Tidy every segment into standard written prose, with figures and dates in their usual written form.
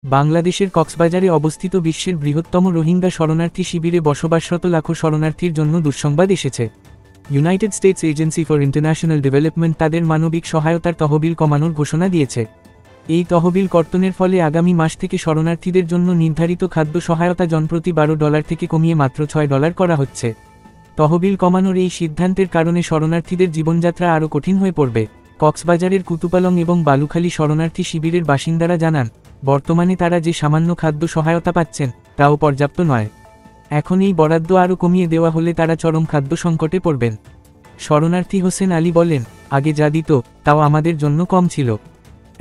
বাংলাদেশের কক্সবাজারে অবস্থিত বিশ্বের বৃহত্তম রোহিঙ্গা শরণার্থী শিবিরে বসবাসরত লাখো শরণার্থীর জন্য দুঃসংবাদ এসেছে। United states agency for international development তাদের মানবিক সহায়তার তহবিল কমানোর ঘোষণা দিয়েছে। এই তহবিল কর্তনের ফলে আগামী মাস থেকে শরণার্থীদের জন্য নির্ধারিত খাদ্য সহায়তা জনপ্রতি $12 থেকে কমিয়ে মাত্র $6 করা হচ্ছে। তহবিল কমানোর এই সিদ্ধান্তের কারণে শরণার্থীদের জীবনযাত্রা আরও কঠিন হয়ে পড়বে। কক্সবাজারের কুতুপালং এবং বালুখালী শরণার্থী শিবিরের বাসিন্দারা জানান, বর্তমানে তারা যে সামান্য খাদ্য সহায়তা পাচ্ছেন তাও পর্যাপ্ত নয়। এখন এই বরাদ্দ আরও কমিয়ে দেওয়া হলে তারা চরম খাদ্য সংকটে পড়বেন। শরণার্থী হোসেন আলী বলেন, আগে যা দিত তাও আমাদের জন্য কম ছিল,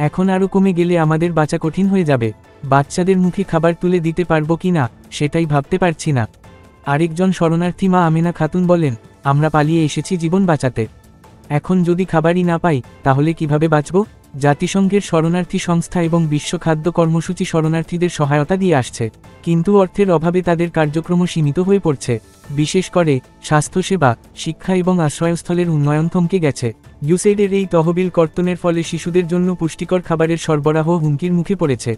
এখন আরও কমে গেলে আমাদের বাঁচা কঠিন হয়ে যাবে। বাচ্চাদের মুখে খাবার তুলে দিতে পারবো কি না সেটাই ভাবতে পারছি না। আরেকজন শরণার্থী মা আমেনা খাতুন বলেন, আমরা পালিয়ে এসেছি জীবন বাঁচাতে, এখন যদি খাবারই না পাই তাহলে কিভাবে বাঁচব? জাতিসংঘের শরণার্থী সংস্থা এবং বিশ্ব খাদ্য কর্মসূচি শরণার্থীদের সহায়তা দিয়ে আসছে, কিন্তু অর্থের অভাবে তাদের কার্যক্রম সীমিত হয়ে পড়ছে। বিশেষ করে স্বাস্থ্যসেবা, শিক্ষা এবং আশ্রয়স্থলের উন্নয়ন থমকে গেছে। ইউসেইডের এই তহবিল কর্তনের ফলে শিশুদের জন্য পুষ্টিকর খাবারের সরবরাহ হুমকির মুখে পড়েছে।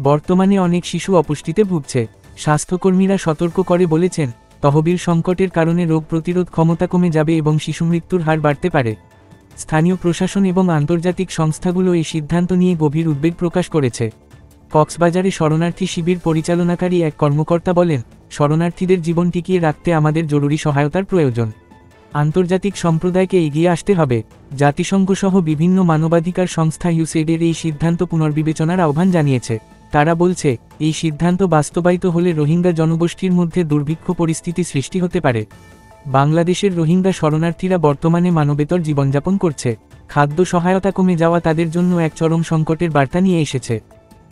বর্তমানে অনেক শিশু অপুষ্টিতে ভুগছে। স্বাস্থ্যকর্মীরা সতর্ক করে বলেছেন, তহবিল সংকটের কারণে রোগ প্রতিরোধ ক্ষমতা কমে যাবে এবং শিশু মৃত্যুর হার বাড়তে পারে। স্থানীয় প্রশাসন এবং আন্তর্জাতিক সংস্থাগুলো এই সিদ্ধান্ত নিয়ে গভীর উদ্বেগ প্রকাশ করেছে। কক্সবাজারে শরণার্থী শিবির পরিচালনাকারী এক কর্মকর্তা বলেন, শরণার্থীদের জীবন টিকিয়ে রাখতে আমাদের জরুরি সহায়তার প্রয়োজন। আন্তর্জাতিক সম্প্রদায়কে এগিয়ে আসতে হবে। জাতিসংঘসহ বিভিন্ন মানবাধিকার সংস্থা ইউসেইডের এই সিদ্ধান্ত পুনর্বিবেচনার আহ্বান জানিয়েছে। তারা বলছে, এই সিদ্ধান্ত বাস্তবায়িত হলে রোহিঙ্গা জনগোষ্ঠীর মধ্যে দুর্ভিক্ষ পরিস্থিতি সৃষ্টি হতে পারে। বাংলাদেশের রোহিঙ্গা শরণার্থীরা বর্তমানে মানবেতর জীবনযাপন করছে। খাদ্য সহায়তা কমে যাওয়া তাদের জন্য এক চরম সংকটের বার্তা নিয়ে এসেছে।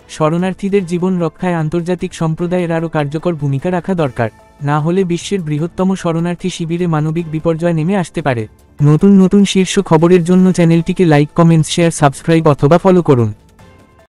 শরণার্থীদের জীবন রক্ষায় আন্তর্জাতিক সম্প্রদায়ের আরও কার্যকর ভূমিকা রাখা দরকার, না হলে বিশ্বের বৃহত্তম শরণার্থী শিবিরে মানবিক বিপর্যয় নেমে আসতে পারে। নতুন নতুন শীর্ষ খবরের জন্য চ্যানেলটিকে লাইক, কমেন্টস, শেয়ার, সাবস্ক্রাইব অথবা ফলো করুন।